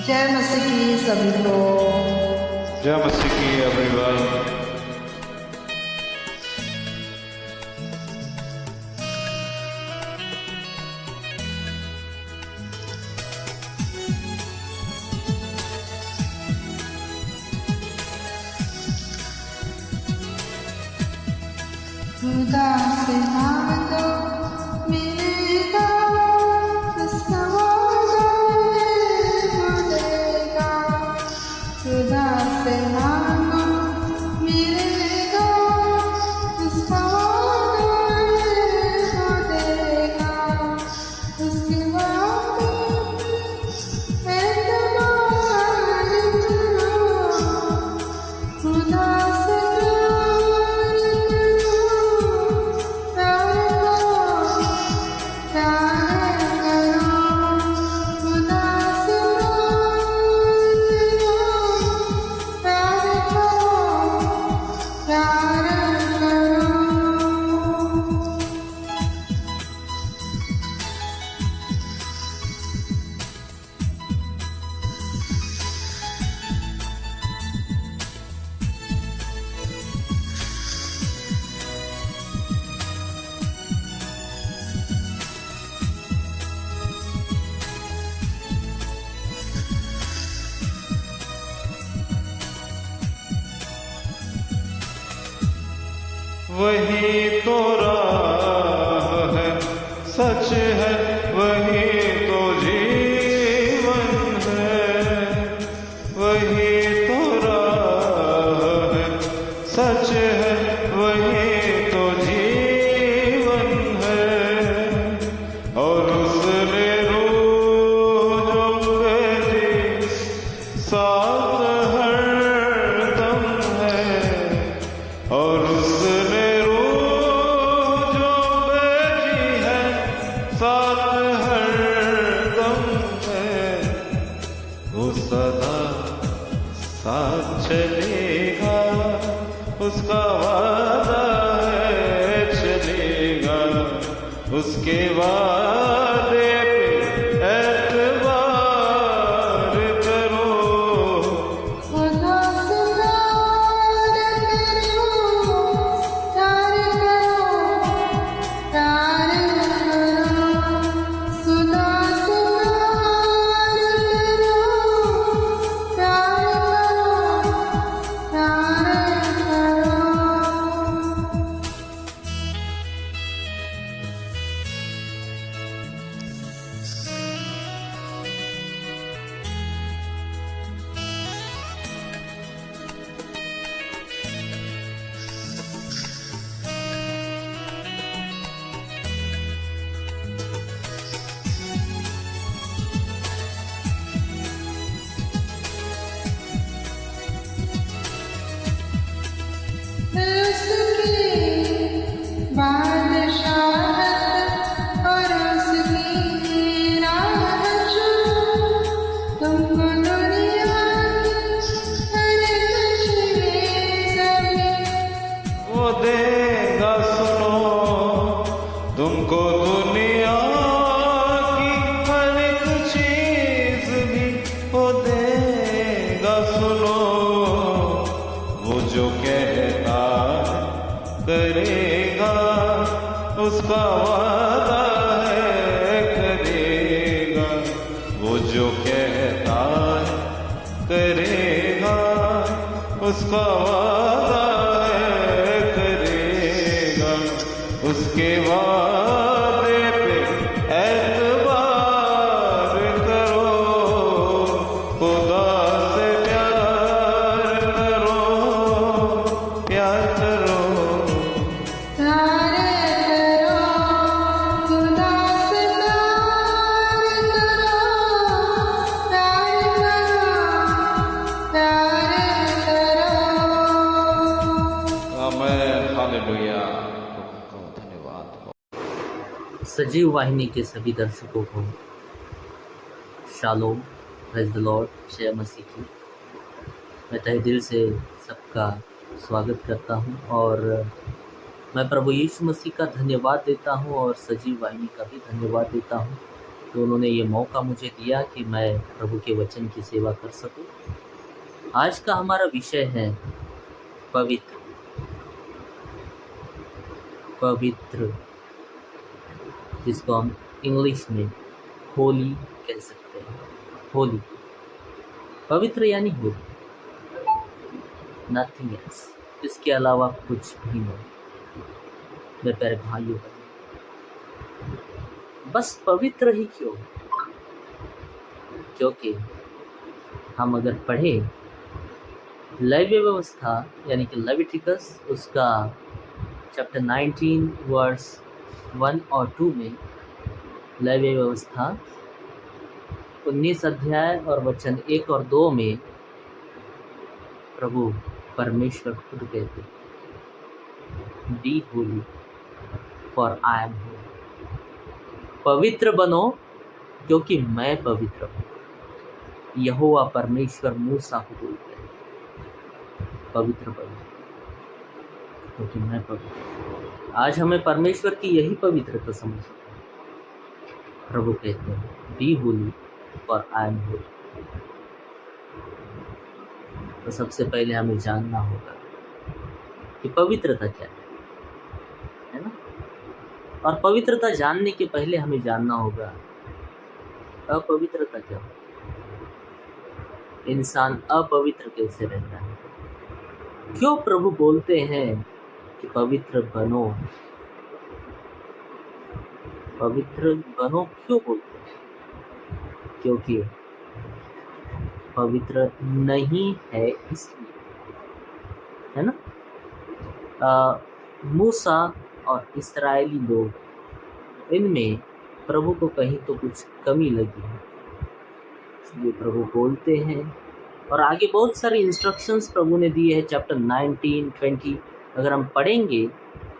जय मसीह की सभी लोग। जय मसीह की एवरीवन। खुदा से मांगो मिलेगा, उसका वादा है देगा। खुदा से मांगो मिलेगा, उसका वादा है देगा। उसके वादे एतबार करो, खुदा से वही तो राह है, सच है, वही तो जीवन है। वही तो राह है, सच है, वही तो जीवन है। और उसने रूह जो भेजी साथ हरदम है। और उसने साथ हरदम है। वो सदा साथ चलेगा, उसका वादा है चलेगा। उसके वादे पे एतबार करो। खुदा से वो देगा सुनो तुमको दुनिया की हर एक चीज भी। वो देगा सुनो, वो जो कहता करेगा, उसका वादा है करेगा। वो जो कहता करेगा, उसका वादा है करेगा। उसके वादे पे एतबार करो। खुदा से प्यार करो, प्यार करो। हालेलुया, धन्यवाद। सजीव वाहिनी के सभी दर्शकों को शालोम, प्रेज़ द लॉर्ड, जय मसीह की। मैं तहे दिल से सबका स्वागत करता हूं और मैं प्रभु यीशु मसीह का धन्यवाद देता हूं और सजीव वाहिनी का भी धन्यवाद देता हूं तो उन्होंने ये मौका मुझे दिया कि मैं प्रभु के वचन की सेवा कर सकूं। आज का हमारा विषय है पवित्र। पवित्र, जिसको हम इंग्लिश में होली कह सकते हैं। होली, पवित्र यानी होली, नथिंग एल्स, इसके अलावा कुछ भी नहीं। मेरे प्यारे भाइयों, बस पवित्र ही क्यों? क्योंकि हम अगर पढ़ें लेवी व्यवस्था यानी कि लेविटिकस, उसका चैप्टर 19 वर्स 1 और 2 में, लेवी व्यवस्था 19 अध्याय और वचन 1 और 2 में प्रभु परमेश्वर खुद कहते हैं, be holy for I am holy. पवित्र बनो क्योंकि मैं पवित्र हूँ। यहोवा परमेश्वर मूसा को बोलते हैं, पवित्र बनो क्योंकि मैं पवित्र हूँ। आज हमें परमेश्वर की यही पवित्रता समझनी है। प्रभु कहते हैं, be holy for I am holy. तो सबसे पहले हमें जानना होगा कि पवित्रता क्या है ना? और पवित्रता जानने के पहले हमें जानना होगा अपवित्रता क्या है। इंसान अपवित्र कैसे रहता है? क्यों प्रभु बोलते हैं कि पवित्र बनो? पवित्र बनो क्यों बोलते हैं? क्योंकि पवित्र नहीं है इसलिए, है ना? मूसा और इस्राएली लोग, इनमें प्रभु को कहीं तो कुछ कमी लगी है, इसलिए प्रभु बोलते हैं। और आगे बहुत सारे इंस्ट्रक्शंस प्रभु ने दिए हैं। चैप्टर 19, 20 अगर हम पढ़ेंगे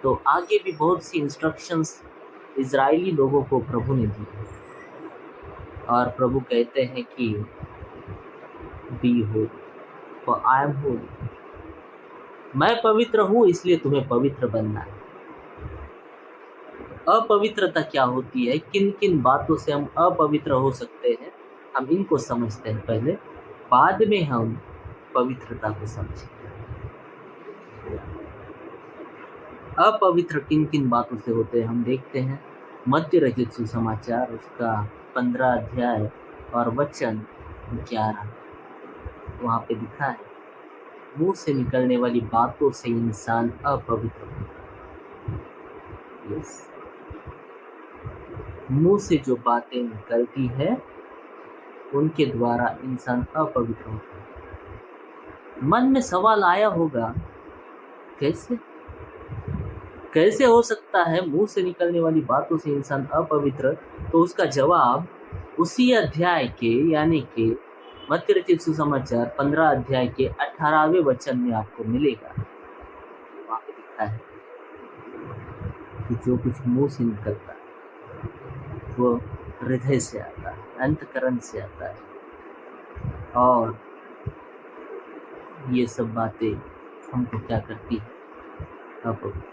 तो आगे भी बहुत सी इंस्ट्रक्शंस इजरायली लोगों को प्रभु ने दी है। और प्रभु कहते हैं कि be holy for I am holy. मैं पवित्र हूँ इसलिए तुम्हें पवित्र बनना है। अपवित्रता क्या होती है, किन किन बातों से हम अपवित्र हो सकते हैं, हम इनको समझते हैं पहले, बाद में हम पवित्रता को समझेंगे। अपवित्र किन किन बातों से होते हैं हम देखते हैं। मत्ती रचित सुसमाचार उसका 15 अध्याय और वचन 11, वहाँ पे लिखा है, मुंह से निकलने वाली बातों से इंसान अपवित्र होता है। यस, मुंह से जो बातें निकलती है उनके द्वारा इंसान अपवित्र होता है। मन में सवाल आया होगा, कैसे हो सकता है मुंह से निकलने वाली बातों से इंसान अपवित्र? तो उसका जवाब उसी अध्याय के यानी कि मत्ती रचित सुसमाचार 15 अध्याय के 18वें वचन में आपको मिलेगा। वहाँ पे लिखा है कि जो कुछ मुंह से निकलता है वो हृदय से आता है, अंतकरण से आता है, और ये सब बातें हमको क्या करती है? अपवित्र,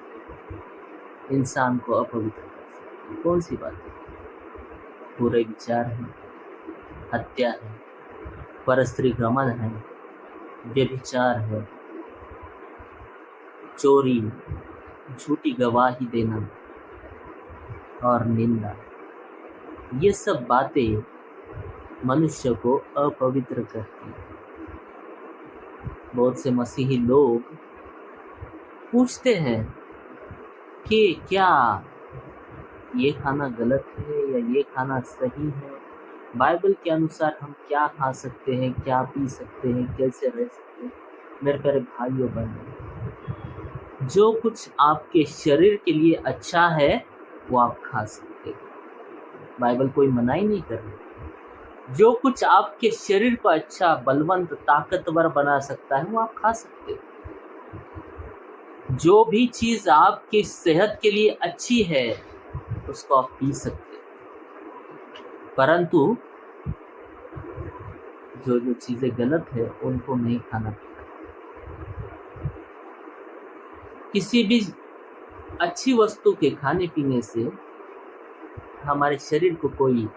इंसान को अपवित्र कर सकती है। कौन सी बातें? बुरे विचार हैं, हत्या है, परस्त्री भ्रमण है, व्यभिचार है, चोरी, झूठी गवाही देना और निंदा। ये सब बातें मनुष्य को अपवित्र करती हैं। बहुत से मसीही लोग पूछते हैं कि क्या ये खाना गलत है या ये खाना सही है, बाइबल के अनुसार हम क्या खा सकते हैं, क्या पी सकते हैं, कैसे रह सकते हैं। मेरे प्यारे भाइयों बहनों, जो कुछ आपके शरीर के लिए अच्छा है वो आप खा सकते हैं, बाइबल कोई मनाही नहीं कर रही। जो कुछ आपके शरीर को अच्छा, बलवंत, ताकतवर बना सकता है वो आप खा सकते हैं। जो भी चीज़ आपकी सेहत के लिए अच्छी है उसको आप पी सकते हैं, परंतु जो जो चीज़ें गलत है उनको नहीं खाना। किसी भी अच्छी वस्तु के खाने पीने से हमारे शरीर को कोई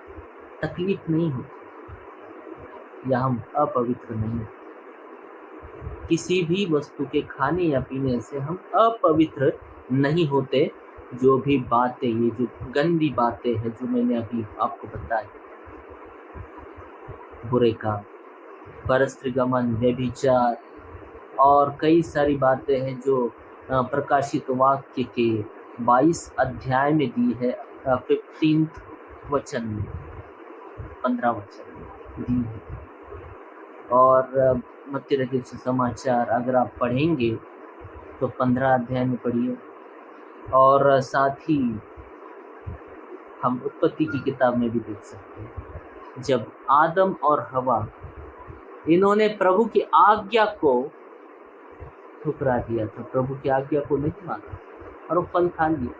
तकलीफ नहीं होती या हम अपवित्र नहीं होते। किसी भी वस्तु के खाने या पीने से हम अपवित्र नहीं होते। जो भी बातें, ये जो गंदी बातें हैं जो मैंने अभी आपको बताई, बुरे काम, परस्त्रीगमन, व्यभिचार और कई सारी बातें हैं जो प्रकाशित वाक्य के 22 अध्याय में दी है, 15 वचन में, 15 वचन में दी है। और मत्ती रचित सुसमाचार अगर आप पढ़ेंगे तो 15 अध्याय में पढ़िए। और साथ ही हम उत्पत्ति की किताब में भी देख सकते हैं, जब आदम और हवा इन्होंने प्रभु की आज्ञा को ठुकरा दिया था, प्रभु की आज्ञा को नहीं माना और वो फल खा लिया,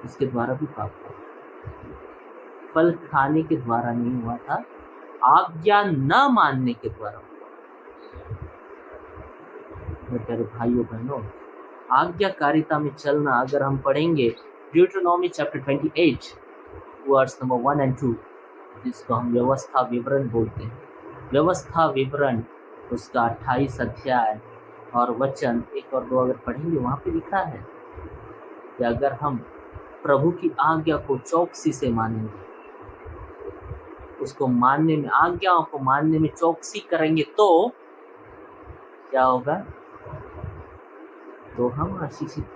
इसके द्वारा भी पाप हुआ। फल खाने के द्वारा नहीं हुआ था, आज्ञा न मानने के द्वारा हुआ। मेरे प्यारे भाइयों बहनों, आज्ञाकारिता में चलना अगर हम पढ़ेंगे ड्यूटरनॉमी चैप्टर 28 वर्स नंबर 1 और 2, जिसको हम व्यवस्था विवरण बोलते हैं, व्यवस्था विवरण उसका 28 अध्याय और वचन 1 और 2 अगर पढ़ेंगे, वहाँ पे लिखा है कि अगर हम प्रभु की आज्ञा को चौकसी से मानेंगे, उसको मानने में, आज्ञाओं को मानने में चौकसी करेंगे, तो क्या होगा? तो हम आशीषित।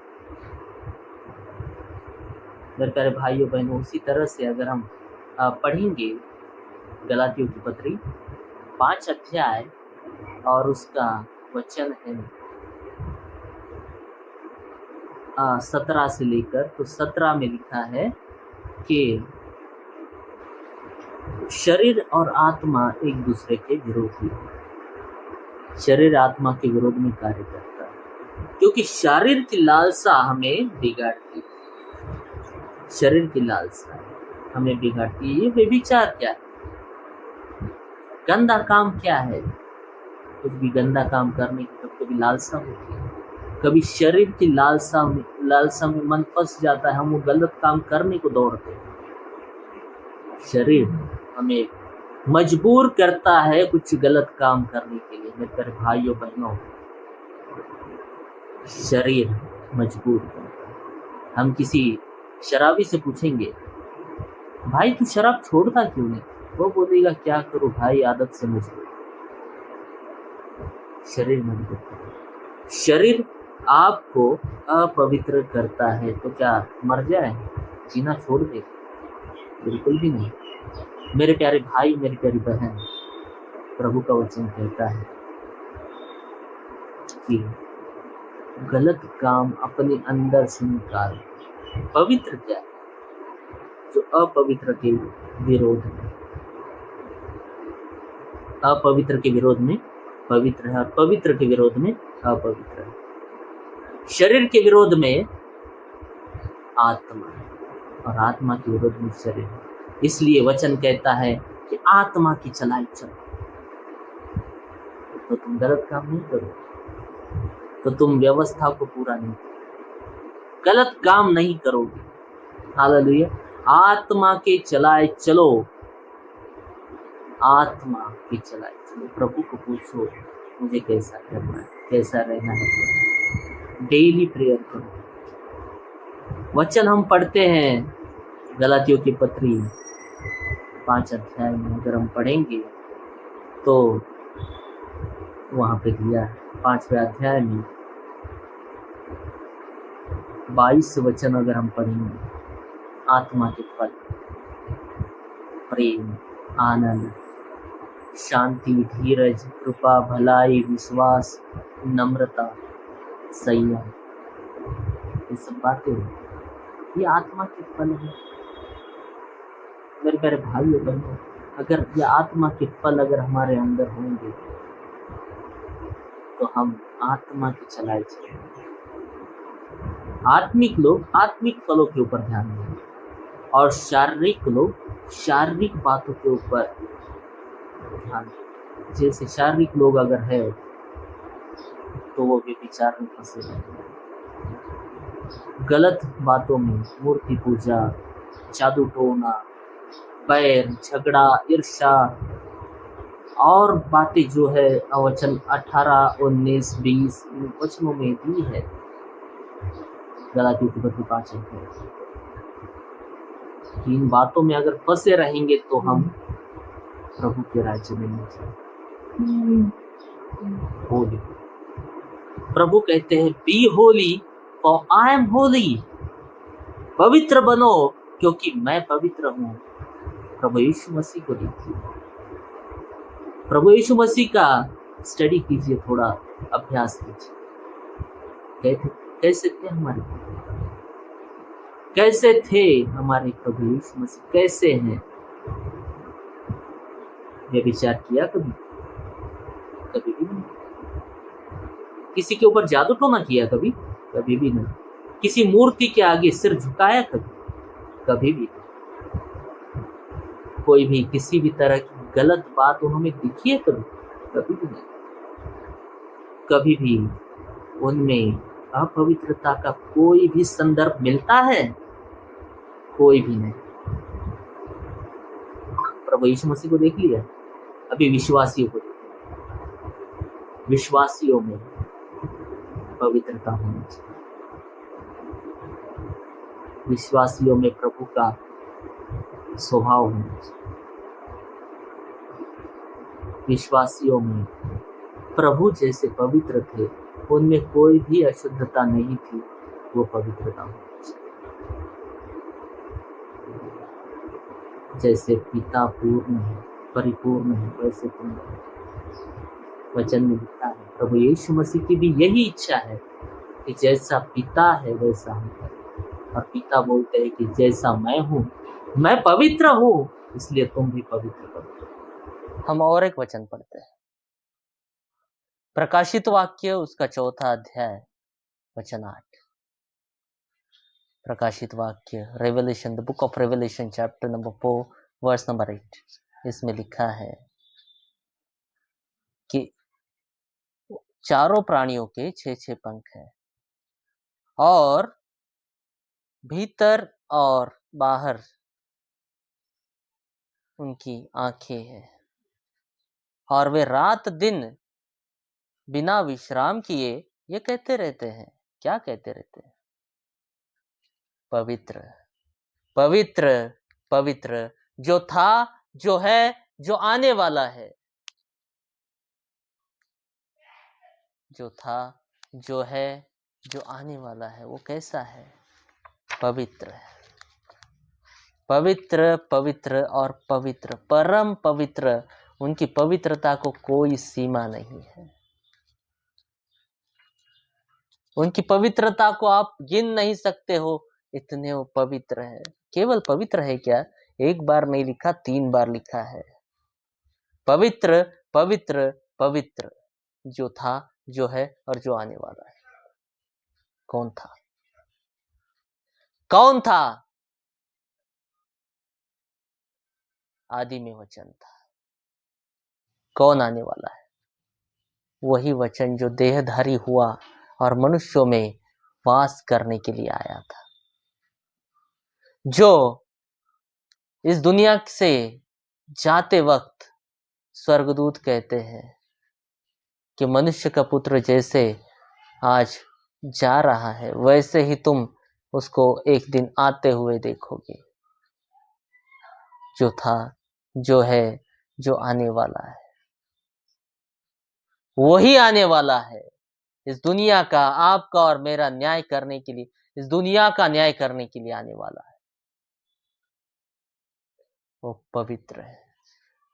मेरे प्यारे भाइयों बहनों, उसी तरह से अगर हम पढ़ेंगे गलातियों की पत्री 5 अध्याय और उसका वचन है 17 से लेकर, तो 17 में लिखा है कि शरीर और आत्मा एक दूसरे के विरोधी है। शरीर आत्मा के विरोध में कार्य करता है, क्योंकि शरीर की लालसा हमें बिगाड़ती है। शरीर की लालसा हमें बिगाड़ती है। ये व्यभिचार क्या है? गंदा काम क्या है? कुछ भी गंदा काम करने की कभी लालसा होती है, कभी शरीर की लालसा में मन फंस जाता है, हम वो गलत काम करने को दौड़ते हैं। शरीर हमें मजबूर करता है कुछ गलत काम करने के लिए। मेरे प्यारे भाइयों बहनों, शरीर मजबूर करता है। हम किसी शराबी से पूछेंगे, भाई तू शराब छोड़ता क्यों नहीं? वो बोलेगा, क्या करूं भाई, आदत से मजबूर। शरीर मजबूर करता है। शरीर आपको अपवित्र करता है तो क्या मर जाए, जीना छोड़ दे? बिल्कुल भी नहीं। मेरे प्यारे भाई, मेरी प्यारी बहन, प्रभु का वचन कहता है कि गलत काम अपने अंदर से निकाल। पवित्र क्या है? जो अपवित्र के विरोध में, अपवित्र के विरोध में पवित्र है, पवित्र के विरोध में अपवित्र है। शरीर के विरोध में आत्मा है और आत्मा के विरोध में शरीर है। इसलिए वचन कहता है कि आत्मा की चलाई चलो, तो तुम गलत काम नहीं करो, तो तुम व्यवस्था को पूरा नहीं करो, गलत काम नहीं करोगे। हालेलुया। आत्मा के चलाए चलो, आत्मा की चलाए चलो। प्रभु को पूछो, मुझे कैसा करना है, कैसा रहना है। डेली प्रेयर करो। वचन हम पढ़ते हैं गलातियों की पत्री 5 अध्याय में, अगर हम पढ़ेंगे तो वहाँ पे दिया 5वें अध्याय में 22 वचन अगर हम पढ़ेंगे, आत्मा के फल, प्रेम, आनंद, शांति, धीरज, कृपा, भलाई, विश्वास, नम्रता, संयम, ये सब बातें ये आत्मा के फल है। मेरे प्यारे भाइयों बहनों, अगर ये आत्मा के फल अगर हमारे अंदर होंगे तो हम आत्मा की चलाए चलेंगे। आत्मिक लोग आत्मिक फलों के ऊपर ध्यान देंगे और शारीरिक लोग शारीरिक बातों के ऊपर ध्यान देंगे। जैसे शारीरिक लोग अगर है तो वो भी विचार में फंसे रहेंगे, गलत बातों में, मूर्ति पूजा, जादू टोना, बैर, झगड़ा, ईर्ष्या और बातें जो है वचन 18, 19, 20 इन वचनों में दी है। गलातियों की पत्री 5 इन बातों में अगर फंसे रहेंगे तो हम प्रभु के राज्य में नहीं जाएंगे। होली, प्रभु कहते हैं be holy for I am holy, पवित्र बनो क्योंकि मैं पवित्र हूँ। प्रभु यीशु मसीह को देखिए, प्रभु यीशु मसीह का स्टडी कीजिए, थोड़ा अभ्यास कीजिए। कैसे थे हमारे प्रभु, कैसे थे हमारे प्रभु यीशु मसीह, कैसे हैं? ये विचार किया कभी? कभी भी नहीं। किसी के ऊपर जादू टोना किया कभी? कभी भी नहीं। किसी मूर्ति के आगे सिर झुकाया कभी? कभी भी नहीं। कोई भी किसी भी तरह की गलत बात उन्होंने दिखी है कभी? कभी भी नहीं। कभी भी उनमें अपवित्रता का कोई भी संदर्भ मिलता है? कोई भी नहीं। प्रभु यीशु मसीह को देख लिया, अभी विश्वासियों को देखिए। विश्वासियों में पवित्रता होनी चाहिए, विश्वासियों में प्रभु का स्वभाव होना चाहिए, विश्वासियों में प्रभु जैसे पवित्र थे, उनमें कोई भी अशुद्धता नहीं थी, वो पवित्रता होनी चाहिए। जैसे पिता पूर्ण है, परिपूर्ण है, वैसे तुम वचन में लिखा है। प्रभु यीशु मसीह की भी यही इच्छा है कि जैसा पिता है वैसा हम करें। और पिता बोलते हैं कि जैसा मैं हूँ, मैं पवित्र हूँ, इसलिए तुम भी पवित्र बनो। हम और एक वचन पढ़ते हैं, प्रकाशित वाक्य उसका 4 अध्याय वचन 8। प्रकाशित वाक्य, Revelation, the book of Revelation, chapter number 4 verse number 8। इसमें लिखा है कि चारों प्राणियों के 6 पंख हैं और भीतर और बाहर उनकी आंखें हैं, और वे रात दिन बिना विश्राम किए ये कहते रहते हैं। क्या कहते रहते हैं? पवित्र, पवित्र, पवित्र, जो था, जो है, जो आने वाला है। जो था, जो है, जो आने वाला है, वो कैसा है? पवित्र है। पवित्र, पवित्र और पवित्र, परम पवित्र। उनकी पवित्रता को कोई सीमा नहीं है। उनकी पवित्रता को आप गिन नहीं सकते हो, इतने वो पवित्र है। केवल पवित्र है क्या? एक बार नहीं लिखा, 3 बार लिखा है। पवित्र, पवित्र, पवित्र, जो था, जो है और जो आने वाला है। कौन था? कौन था? आदि में वचन था। कौन आने वाला है? वही वचन जो देहधारी हुआ और मनुष्यों में वास करने के लिए आया था, जो इस दुनिया से जाते वक्त स्वर्गदूत कहते हैं कि मनुष्य का पुत्र जैसे आज जा रहा है, वैसे ही तुम उसको एक दिन आते हुए देखोगे। जो था, जो है, जो आने वाला है, वही आने वाला है। इस दुनिया का, आपका और मेरा न्याय करने के लिए, इस दुनिया का न्याय करने के लिए आने वाला है। वो पवित्र है,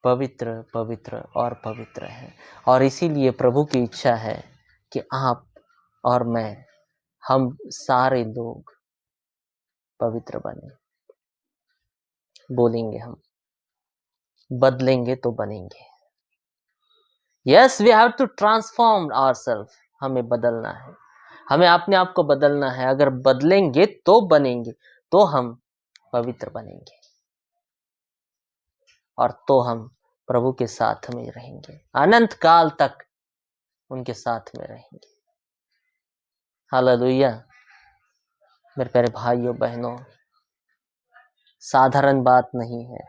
पवित्र, पवित्र और पवित्र है। और इसीलिए प्रभु की इच्छा है कि आप और मैं, हम सारे लोग पवित्र बने। बोलेंगे हम, बदलेंगे तो बनेंगे। Yes, we have to transform ourselves. हमें बदलना है, हमें अपने आप को बदलना है। अगर बदलेंगे तो बनेंगे, तो हम पवित्र बनेंगे, और तो हम प्रभु के साथ में रहेंगे, अनंत काल तक उनके साथ में रहेंगे। हालेलुया। मेरे प्यारे भाइयों बहनों, साधारण बात नहीं है।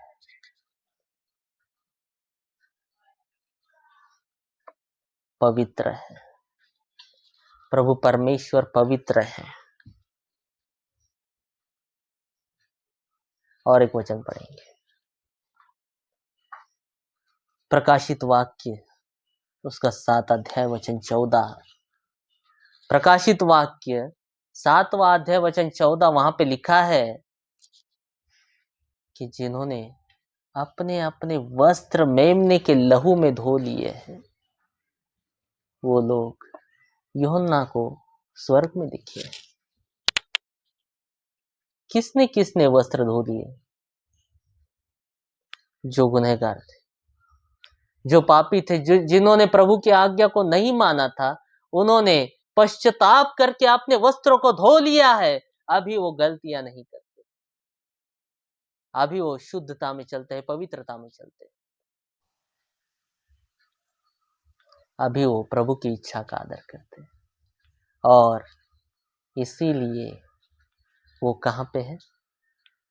पवित्र है, प्रभु परमेश्वर पवित्र है। और एक वचन पढ़ेंगे, प्रकाशित वाक्य उसका 7 अध्याय वचन 14। प्रकाशित वाक्य 7वां अध्याय वचन 14, वहां पे लिखा है कि जिन्होंने अपने अपने वस्त्र मेमने के लहू में धो लिए हैं, वो लोग यूहन्ना को स्वर्ग में दिखे। किसने किसने वस्त्र धो लिए? जो गुनहगार थे, जो पापी थे, जिन्होंने प्रभु की आज्ञा को नहीं माना था, उन्होंने पश्चाताप करके अपने वस्त्रों को धो लिया है। अभी वो गलतियां नहीं करते, अभी वो शुद्धता में चलते हैं, पवित्रता में चलते हैं। अभी वो प्रभु की इच्छा का आदर करते हैं। और इसीलिए वो कहां पे है?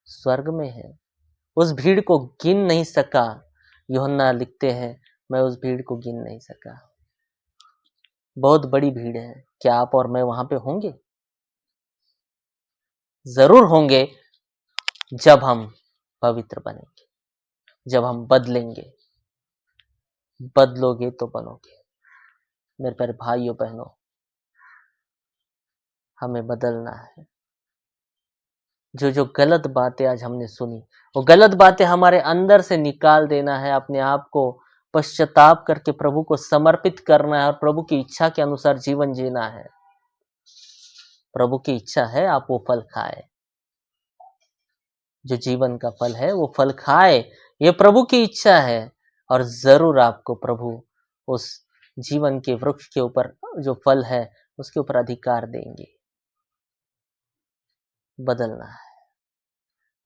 स्वर्ग में है। उस भीड़ को गिन नहीं सका। यूहन्ना लिखते हैं, मैं उस भीड़ को गिन नहीं सका। बहुत बड़ी भीड़ है। क्या आप और मैं वहां पे होंगे? जरूर होंगे, जब हम पवित्र बनेंगे, जब हम बदलेंगे। बदलोगे तो बनोगे। मेरे प्यारे भाइयों बहनों, हमें बदलना है। जो गलत बातें आज हमने सुनी, वो गलत बातें हमारे अंदर से निकाल देना है। अपने आप को पश्चाताप करके प्रभु को समर्पित करना है और प्रभु की इच्छा के अनुसार जीवन जीना है। प्रभु की इच्छा है आप वो फल खाए, जो जीवन का फल है वो फल खाए। ये प्रभु की इच्छा है। और जरूर आपको प्रभु उस जीवन के वृक्ष के ऊपर जो फल है उसके ऊपर अधिकार देंगे। बदलना है,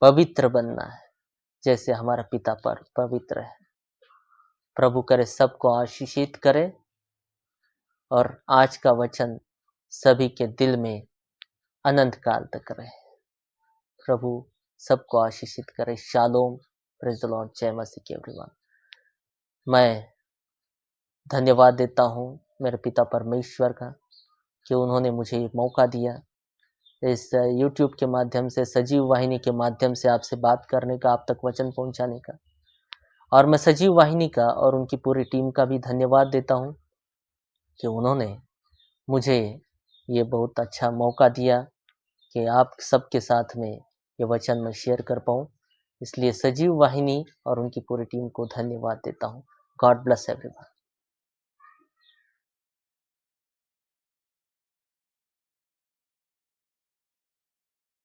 पवित्र बनना है, जैसे हमारा पिता पर पवित्र है। प्रभु करे सबको आशीषित करे और आज का वचन सभी के दिल में अनंत काल तक रहे। प्रभु सबको आशीषित करे। शालोम, प्रेज द लॉर्ड, जय मसीह की एवरीवन। मैं धन्यवाद देता हूँ मेरे पिता परमेश्वर का कि उन्होंने मुझे एक मौका दिया इस YouTube के माध्यम से, सजीव वाहिनी के माध्यम से आपसे बात करने का, आप तक वचन पहुंचाने का। और मैं सजीव वाहिनी का और उनकी पूरी टीम का भी धन्यवाद देता हूं कि उन्होंने मुझे ये बहुत अच्छा मौका दिया कि आप सबके साथ में ये वचन मैं शेयर कर पाऊं। इसलिए सजीव वाहिनी और उनकी पूरी टीम को धन्यवाद देता हूं। God bless everyone.